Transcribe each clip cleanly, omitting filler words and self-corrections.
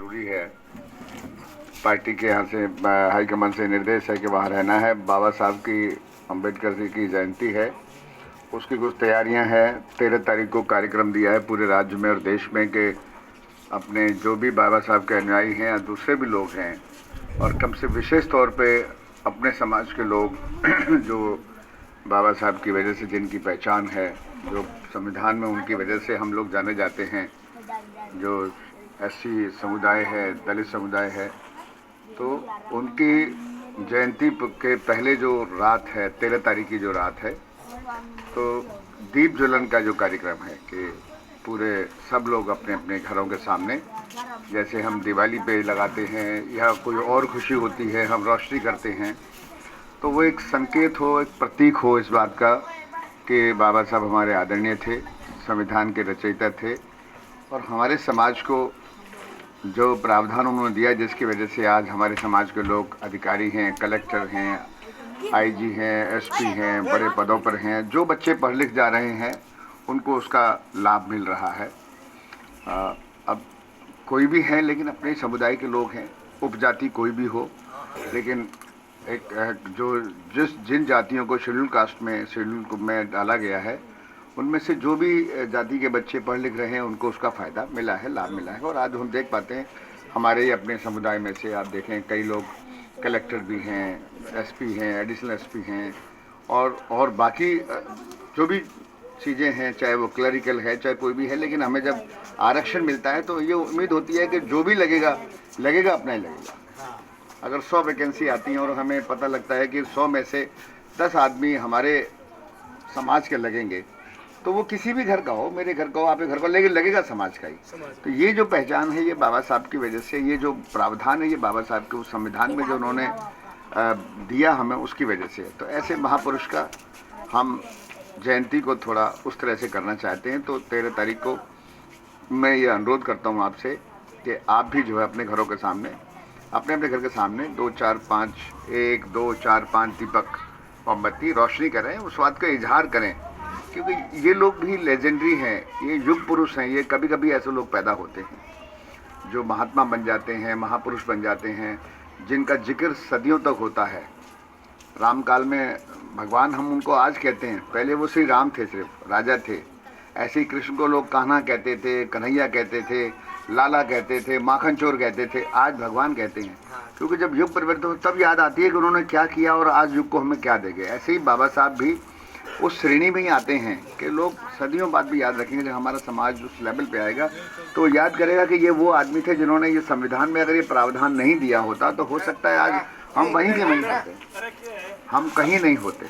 ज़रूरी है। पार्टी के यहाँ से हाईकमान से निर्देश है कि वहाँ रहना है। बाबा साहब की, अम्बेडकर जी की जयंती है, उसकी कुछ तैयारियां हैं। 13 तारीख को कार्यक्रम दिया है पूरे राज्य में और देश में कि अपने जो भी बाबा साहब के अनुयायी हैं या दूसरे भी लोग हैं, और कम से विशेष तौर पे अपने समाज के लोग जो बाबा साहब की वजह से जिनकी पहचान है, जो संविधान में उनकी वजह से हम लोग जाने जाते हैं, जो एससी समुदाय है, दलित समुदाय है, तो उनकी जयंती के पहले जो रात है, 13 तारीख की जो रात है, तो दीप ज्वलन का जो कार्यक्रम है कि पूरे सब लोग अपने अपने घरों के सामने, जैसे हम दिवाली पे लगाते हैं या कोई और खुशी होती है हम रोशनी करते हैं, तो वो एक संकेत हो, एक प्रतीक हो इस बात का कि बाबा साहब हमारे आदरणीय थे, संविधान के रचयिता थे, और हमारे समाज को जो प्रावधान उन्होंने दिया जिसकी वजह से आज हमारे समाज के लोग अधिकारी हैं, कलेक्टर हैं, आईजी हैं, एसपी हैं, बड़े पदों पर हैं, जो बच्चे पढ़ लिख जा रहे हैं उनको उसका लाभ मिल रहा है। अब कोई भी है लेकिन अपने समुदाय के लोग हैं, उपजाति कोई भी हो, लेकिन एक जो जिन जातियों को शेड्यूल कास्ट में, शेड्यूल में डाला गया है, उनमें से जो भी जाति के बच्चे पढ़ लिख रहे हैं उनको उसका फ़ायदा मिला है, लाभ मिला है। और आज हम देख पाते हैं हमारे ही अपने समुदाय में से आप देखें कई लोग कलेक्टर भी हैं, एसपी हैं, एडिशनल एसपी हैं, और बाकी जो भी चीज़ें हैं, चाहे वो क्लरिकल है चाहे कोई भी है, लेकिन हमें जब आरक्षण मिलता है तो ये उम्मीद होती है कि जो भी लगेगा अपना ही लगेगा। अगर 100 वैकेंसी आती हैं और हमें पता लगता है कि 100 में से 10 आदमी हमारे समाज के लगेंगे, तो वो किसी भी घर का हो, मेरे घर का हो, आपके घर का, लेकिन लगेगा समाज का ही। तो ये जो पहचान है ये बाबा साहब की वजह से, ये जो प्रावधान है ये बाबा साहब के उस संविधान में जो उन्होंने दिया हमें उसकी वजह से। तो ऐसे महापुरुष का हम जयंती को थोड़ा उस तरह से करना चाहते हैं। तो 13 तारीख को मैं ये अनुरोध करता हूँ आपसे कि आप भी जो है अपने घरों के सामने, अपने अपने घर के सामने 2 4 5 1 2 4 5 दीपक मोमबत्ती रोशनी करें, उस बात का इजहार करें, क्योंकि ये लोग भी लेजेंडरी हैं, ये युग पुरुष हैं। ये कभी कभी ऐसे लोग पैदा होते हैं जो महात्मा बन जाते हैं, महापुरुष बन जाते हैं, जिनका जिक्र सदियों तक होता है। राम काल में भगवान हम उनको आज कहते हैं, पहले वो श्री राम थे, सिर्फ राजा थे। ऐसे ही कृष्ण को लोग कान्हा कहते थे, कन्हैया कहते थे, लाला कहते थे, माखन चोर कहते थे, आज भगवान कहते हैं। क्योंकि जब युग परिवर्तन हो तब याद आती है कि उन्होंने क्या किया और आज युग को हमें क्या दे गए। ऐसे ही बाबा साहब भी उस श्रेणी में ही आते हैं कि लोग सदियों बाद भी याद रखेंगे। जब हमारा समाज उस लेवल पे आएगा तो याद करेगा कि ये वो आदमी थे जिन्होंने ये संविधान में अगर ये प्रावधान नहीं दिया होता तो हो सकता है आज हम वहीं के वहीं होते, हम कहीं नहीं होते।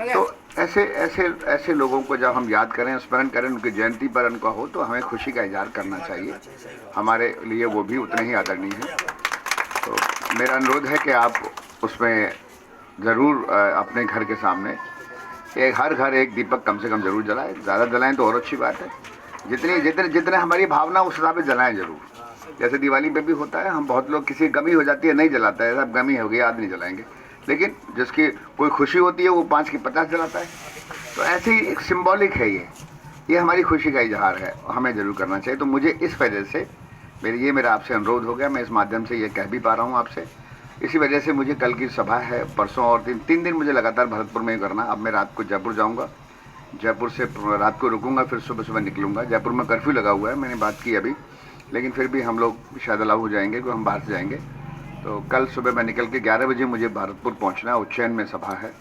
तो ऐसे लोगों को जब हम याद करें, स्मरण करें, उनकी जयंती पर उनका हो, तो हमें खुशी का इजहार करना चाहिए। हमारे लिए वो भी उतने ही आदरणीय हैं। तो मेरा अनुरोध है कि आप उसमें ज़रूर अपने घर के सामने हर घर एक दीपक कम से कम जरूर जलाएं। ज़्यादा जलाएं तो और अच्छी बात है। जितने हमारी भावना उस हिसाब से जलाएं जरूर। जैसे दिवाली पे भी होता है, हम बहुत लोग किसी गमी हो जाती है नहीं जलाता है, सब गमी हो गई आज नहीं जलाएंगे, लेकिन जिसकी कोई खुशी होती है वो 5 की 50 जलाता है। तो ऐसे ही एक सिंबॉलिक है ये हमारी खुशी का इजहार है, हमें जरूर करना चाहिए। तो मुझे इस वजह से मेरा आपसे अनुरोध हो गया, मैं इस माध्यम से ये कह भी पा रहा हूँ आपसे। इसी वजह से मुझे कल की सभा है, परसों और 3 दिन मुझे लगातार भरतपुर में ही करना। अब मैं रात को जयपुर जाऊंगा, जयपुर से रात को रुकूंगा, फिर सुबह निकलूंगा। जयपुर में कर्फ्यू लगा हुआ है, मैंने बात की अभी, लेकिन फिर भी हम लोग शायद अलाउ हो जाएंगे क्योंकि हम बाहर से जाएंगे। तो कल सुबह मैं निकल के 11 बजे मुझे भरतपुर पहुँचना है, उज्जैन में सभा है,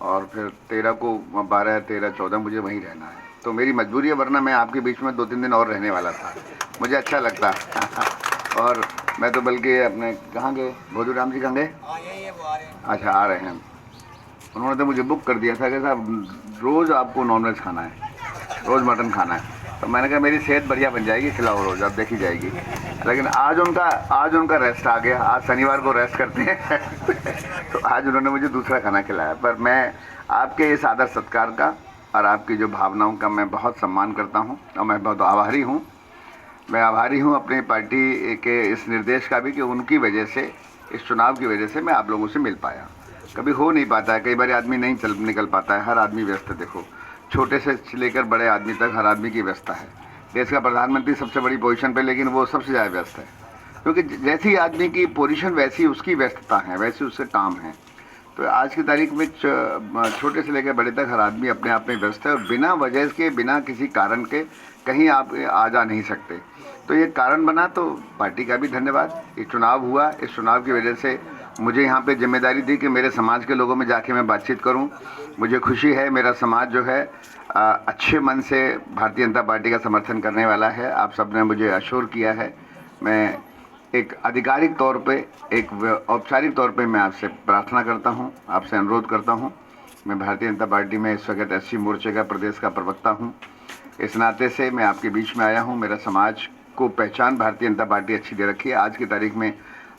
और फिर 13 को 12, 13, 14 मुझे वहीं रहना है। तो मेरी मजबूरी है, वरना मैं आपके बीच में 2-3 दिन और रहने वाला था, मुझे अच्छा लगता और मैं तो बल्कि अपने कहाँ गए, भोजू राम जी कहाँ गए? अच्छा, आ रहे हैं। उन्होंने तो मुझे बुक कर दिया था कि साहब रोज़ आपको नॉनवेज खाना है, रोज़ मटन खाना है। तो मैंने कहा मेरी सेहत बढ़िया बन जाएगी, खिलाओ रोज़, अब देखी जाएगी। लेकिन आज उनका रेस्ट आ गया, आज शनिवार को रेस्ट करते हैं तो आज उन्होंने मुझे दूसरा खाना खिलाया। पर मैं आपके इस आदर सत्कार का और आपकी जो भावनाओं का मैं बहुत सम्मान करता हूँ और मैं बहुत आभारी हूँ। मैं आभारी हूँ अपनी पार्टी के इस निर्देश का भी कि उनकी वजह से, इस चुनाव की वजह से मैं आप लोगों से मिल पाया। कभी हो नहीं पाता है, कई बार आदमी नहीं निकल पाता है, हर आदमी व्यस्त है। देखो, छोटे से लेकर बड़े आदमी तक हर आदमी की व्यस्तता है। देश का प्रधानमंत्री सबसे बड़ी पोजीशन पे, लेकिन वो सबसे ज़्यादा व्यस्त है। क्योंकि जैसी आदमी की पोजीशन वैसी उसकी व्यस्तता है, वैसे उसके काम है। तो आज की तारीख में छोटे से लेकर बड़े तक हर आदमी अपने आप में व्यस्त है और बिना वजह के, बिना किसी कारण के कहीं आप आ जा नहीं सकते। तो ये कारण बना, तो पार्टी का भी धन्यवाद। ये चुनाव हुआ, इस चुनाव की वजह से मुझे यहाँ पे जिम्मेदारी दी कि मेरे समाज के लोगों में जाके मैं बातचीत करूँ। मुझे खुशी है, मेरा समाज जो है अच्छे मन से भारतीय जनता पार्टी का समर्थन करने वाला है। आप सब ने मुझे अश्योर किया है। मैं एक आधिकारिक तौर पे, एक औपचारिक तौर पे मैं आपसे प्रार्थना करता हूं, आपसे अनुरोध करता हूं। मैं भारतीय जनता पार्टी में इस वक्त एससी मोर्चे का प्रदेश का प्रवक्ता हूं। इस नाते से मैं आपके बीच में आया हूं। मेरा समाज को पहचान भारतीय जनता पार्टी अच्छी दे रखी है। आज की तारीख में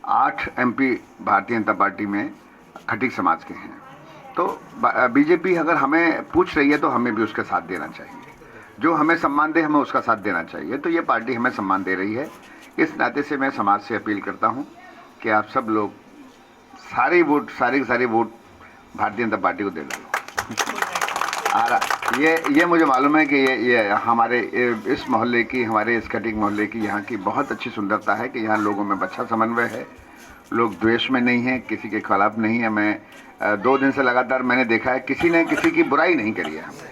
8 MP भारतीय जनता पार्टी में खटीक समाज के हैं। तो बीजेपी अगर हमें पूछ रही है तो हमें भी उसका साथ देना चाहिए। जो हमें सम्मान दे, हमें उसका साथ देना चाहिए। तो ये पार्टी हमें सम्मान दे रही है। इस नाते से मैं समाज से अपील करता हूं कि आप सब लोग सारे वोट भारतीय जनता पार्टी को दे डालो। और ये मुझे मालूम है कि ये हमारे इस मोहल्ले की, हमारे इस खटीक मोहल्ले की यहाँ की बहुत अच्छी सुंदरता है कि यहाँ लोगों में अच्छा समन्वय है। लोग द्वेष में नहीं हैं, किसी के खिलाफ नहीं है। मैं 2 दिन से लगातार मैंने देखा है, किसी ने किसी की बुराई नहीं करी है। हमने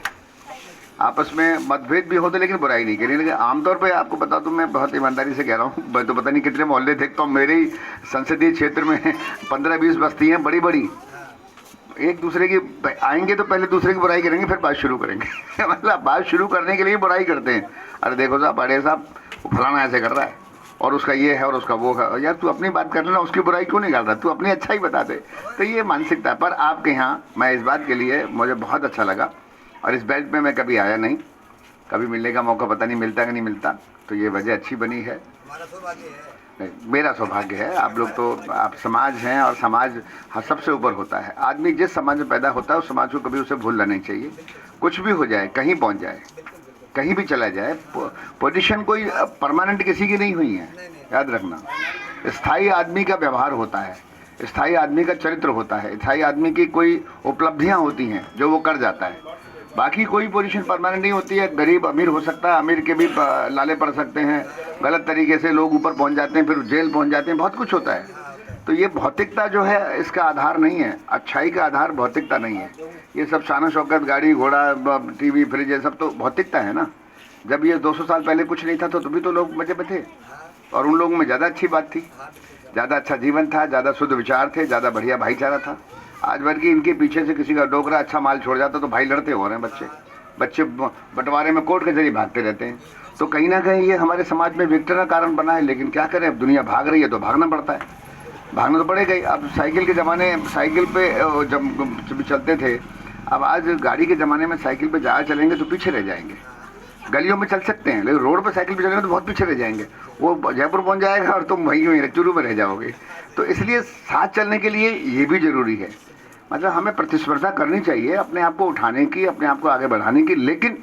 आपस में मतभेद भी होते लेकिन बुराई नहीं करी। लेकिन आमतौर पे आपको बता दूं, मैं बहुत ईमानदारी से कह रहा हूँ, मैं तो पता नहीं कितने मोहल्ले देखता हूँ मेरे ही संसदीय क्षेत्र में 15-20 बस्ती हैं बड़ी बड़ी। एक दूसरे की आएंगे तो पहले दूसरे की बुराई करेंगे, फिर बात शुरू करेंगे मतलब बात शुरू करने के लिए बुराई करते हैं। अरे देखो साहब, अरे साहब, फलाना ऐसे कर रहा है और उसका ये है और उसका वो है। यार तू अपनी बात कर लेना, उसकी बुराई क्यों निकाल रहा है? तू अपनी अच्छा ही बता दे। तो ये मानसिकता। पर आपके यहाँ मैं इस बात के लिए मुझे बहुत अच्छा लगा। और इस बेल्ट में मैं कभी आया नहीं, कभी मिलने का मौका पता नहीं मिलता कि नहीं मिलता। तो ये वजह अच्छी बनी है। हमारा सौभाग्य है, मेरा सौभाग्य है। आप लोग तो, आप समाज हैं और समाज सबसे ऊपर होता है। आदमी जिस समाज में पैदा होता है उस समाज को कभी उसे भूलना नहीं चाहिए। कुछ भी हो जाए, कहीं पहुंच जाए, कहीं भी चला जाए, पोजीशन कोई परमानेंट किसी की नहीं हुई है, याद रखना। स्थायी आदमी का व्यवहार होता है, स्थायी आदमी का चरित्र होता है, स्थायी आदमी की कोई उपलब्धियां होती हैं जो वो कर जाता है। बाकी कोई पोजीशन परमानेंट नहीं होती है। गरीब अमीर हो सकता है, अमीर के भी लाले पड़ सकते हैं, गलत तरीके से लोग ऊपर पहुंच जाते हैं, फिर जेल पहुंच जाते हैं, बहुत कुछ होता है। तो ये भौतिकता जो है इसका आधार नहीं है। अच्छाई का आधार भौतिकता नहीं है। ये सब शान शौकत, गाड़ी घोड़ा, टीवी, फ्रिज, ये सब तो भौतिकता है ना। जब ये 200 साल पहले कुछ नहीं था तो भी तो लोग मजे में थे और उन लोगों में ज़्यादा अच्छी बात थी, ज़्यादा अच्छा जीवन था, ज़्यादा शुद्ध विचार थे, ज़्यादा बढ़िया भाईचारा था। आज भर की इनके पीछे से किसी का डोकरा अच्छा माल छोड़ जाता तो भाई लड़ते हो रहे हैं। बच्चे बंटवारे में कोर्ट के जरिए भागते रहते हैं। तो कहीं ना कहीं ये हमारे समाज में विघटन का कारण बना है। लेकिन क्या करें, अब दुनिया भाग रही है तो भागना पड़ता है, भागना तो पड़ेगा ही। अब साइकिल के ज़माने, साइकिल पे जब चलते थे, अब आज गाड़ी के ज़माने में साइकिल पे ज़्यादा चलेंगे तो पीछे रह जाएंगे। गलियों में चल सकते हैं लेकिन रोड पर साइकिल पे चलेंगे तो बहुत पीछे रह जाएंगे। वो जयपुर पहुंच जाएगा और तुम वहीं चूरू में रह जाओगे। तो इसलिए साथ चलने के लिए ये भी ज़रूरी है। मतलब हमें प्रतिस्पर्धा करनी चाहिए अपने आप को उठाने की, अपने आप को आगे बढ़ाने की, लेकिन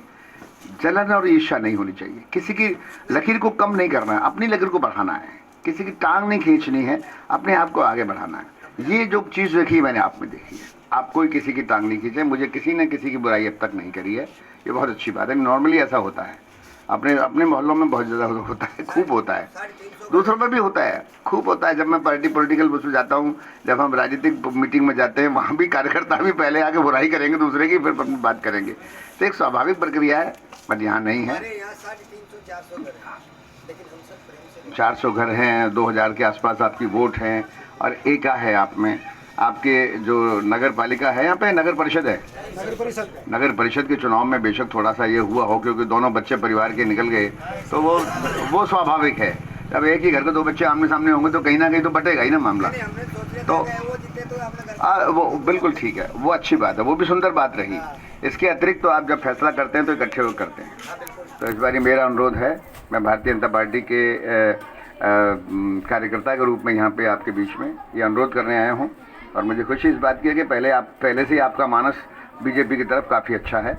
जलन और ईर्ष्या नहीं होनी चाहिए। किसी की लकीर को कम नहीं करना है, अपनी लकीर को बढ़ाना है। किसी की टांग नहीं खींचनी है, अपने आप को आगे बढ़ाना है। ये जो चीज़ देखी मैंने आप में देखी है। आप कोई किसी की टांग नहीं खींचे। मुझे किसी ने किसी की बुराई अब तक नहीं करी है, ये बहुत अच्छी बात है। नॉर्मली ऐसा होता है, अपने मोहल्लों में बहुत ज़्यादा होता है, खूब होता है, दूसरों में भी होता है, खूब होता है। जब मैं पॉलिटिकल उसमें जाता हूँ, जब हम राजनीतिक मीटिंग में जाते हैं, वहाँ भी कार्यकर्ता भी पहले आके बुराई करेंगे दूसरे की, फिर अपनी बात करेंगे। तो एक स्वाभाविक प्रक्रिया है, पर यहाँ नहीं है। 400 घर हैं, 2000 के आसपास आपकी वोट हैं और एका है आप में। आपके जो नगर पालिका है, यहाँ पे नगर परिषद है, नगर परिषद के चुनाव में बेशक थोड़ा सा ये हुआ हो क्योंकि दोनों बच्चे परिवार के निकल गए, तो वो स्वाभाविक है। जब एक ही घर के 2 बच्चे आमने सामने होंगे तो कहीं ना कहीं तो बटेगा ही ना मामला। तो वो बिल्कुल ठीक है, वो अच्छी बात है, वो भी सुंदर बात रही। इसके अतिरिक्त तो आप जब फैसला करते हैं तो इकट्ठे होकर करते हैं। तो इस बार मेरा अनुरोध है, मैं भारतीय जनता पार्टी के कार्यकर्ता के रूप में यहाँ पे आपके बीच में ये अनुरोध करने आया हूँ। और मुझे खुशी इस बात की है कि पहले से ही आपका मानस बीजेपी की तरफ काफ़ी अच्छा है,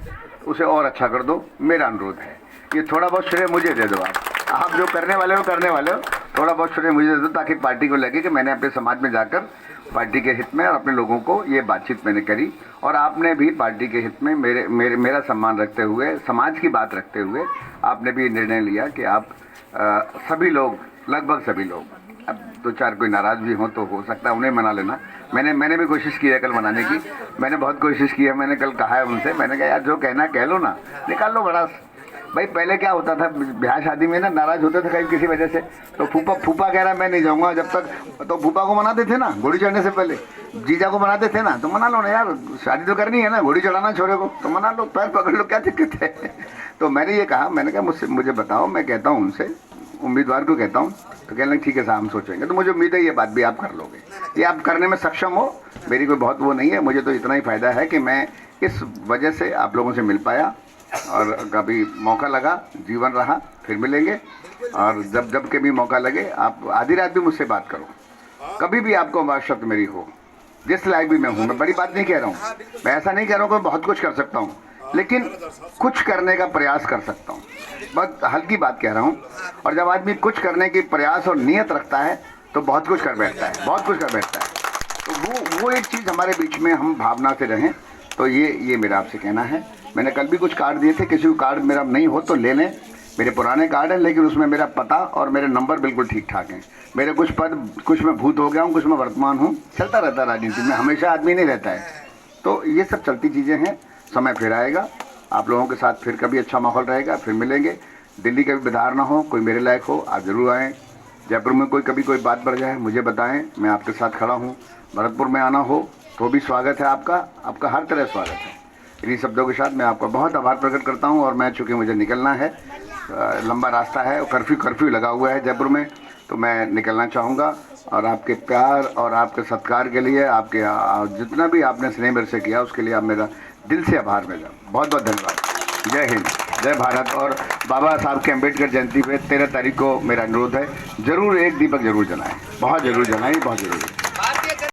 उसे और अच्छा कर दो, मेरा अनुरोध है। ये थोड़ा बहुत श्रेय मुझे दे दो। आप जो करने वाले हो, थोड़ा बहुत श्रेय मुझे दे दो, ताकि पार्टी को लगे कि मैंने अपने समाज में जाकर पार्टी के हित में और अपने लोगों को ये बातचीत मैंने करी। और आपने भी पार्टी के हित में मेरा सम्मान रखते हुए, समाज की बात रखते हुए आपने भी निर्णय लिया कि आप सभी लोग, लगभग सभी लोग दो चार कोई नाराज़ भी हो तो हो सकता है उन्हें मना लेना। मैंने भी कोशिश की है कल मनाने की, मैंने बहुत कोशिश की है। मैंने कल कहा है उनसे, मैंने कहा यार जो कहना कह लो ना, निकाल लो भड़ास। भाई पहले क्या होता था, ब्याह शादी में ना नाराज़ होते थे कहीं किसी वजह से, तो फूफा कह रहा है मैं नहीं जाऊँगा जब तक, तो फूफा को मनाते थे ना घोड़ी चढ़ने से पहले, जीजा को मनाते थे ना, तो मना लो ना यार, शादी तो करनी है ना, घोड़ी चढ़ाना छोरे को, तो मना लो, पैर पकड़ लो, क्या दिक्कत है। तो मैंने ये कहा, मैंने कहा मुझे बताओ, मैं कहता हूँ उनसे, उम्मीदवार को कहता हूँ, तो कहने लगे ठीक है साहब हम सोचेंगे। तो मुझे उम्मीद है ये बात भी आप कर लोगे, ये आप करने में सक्षम हो, मेरी कोई बहुत वो नहीं है। मुझे तो इतना ही फ़ायदा है कि मैं इस वजह से आप लोगों से मिल पाया, और कभी मौका लगा, जीवन रहा, फिर मिलेंगे। और जब के भी मौका लगे, आप आधी रात भी मुझसे बात करो, कभी भी आपको आवश्यकता मेरी हो, जिस लायक भी मैं हूँ। मैं बड़ी बात नहीं कह रहा हूँ, मैं ऐसा नहीं कह रहा हूँ कि बहुत कुछ कर सकता हूँ, लेकिन कुछ करने का प्रयास कर सकता हूँ, बहुत हल्की बात कह रहा हूँ। और जब आदमी कुछ करने की प्रयास और नियत रखता है तो बहुत कुछ कर बैठता है, बहुत कुछ कर बैठता है। तो वो एक चीज़ हमारे बीच में हम भावना से रहें, तो ये मेरा आपसे कहना है। मैंने कल भी कुछ कार्ड दिए थे, किसी को कार्ड मेरा नहीं हो तो ले लें, मेरे पुराने कार्ड हैं, लेकिन उसमें मेरा पता और मेरे नंबर बिल्कुल ठीक ठाक हैं। मेरे कुछ पद, कुछ मैं भूत हो गया हूँ, कुछ मैं वर्तमान हूँ, चलता रहता है राजनीति में, हमेशा आदमी नहीं रहता है। तो ये सब चलती चीज़ें हैं, समय फिर आएगा, आप लोगों के साथ फिर कभी अच्छा माहौल रहेगा, फिर मिलेंगे। दिल्ली का भी विधार ना हो, कोई मेरे लायक हो, आप ज़रूर आएँ। जयपुर में कभी कोई बात बढ़ जाए मुझे बताएं, मैं आपके साथ खड़ा हूँ। भरतपुर में आना हो तो भी स्वागत है आपका हर तरह स्वागत है। इन्हीं शब्दों के साथ मैं आपका बहुत आभार प्रकट करता हूँ। और मैं चूँकि मुझे निकलना है, लंबा रास्ता है, कर्फ्यू लगा हुआ है जयपुर में, तो मैं निकलना चाहूँगा। और आपके प्यार और आपके सत्कार के लिए, आपके जितना भी आपने स्नेह मेरे से किया, उसके लिए आप मेरा दिल से आभार मेरा बहुत बहुत धन्यवाद। जय हिंद, जय भारत। और बाबा साहब के अम्बेडकर जयंती पे 13 तारीख को मेरा अनुरोध है, ज़रूर एक दीपक जरूर जलाएं, बहुत ज़रूर जलाएं, बहुत ज़रूरी।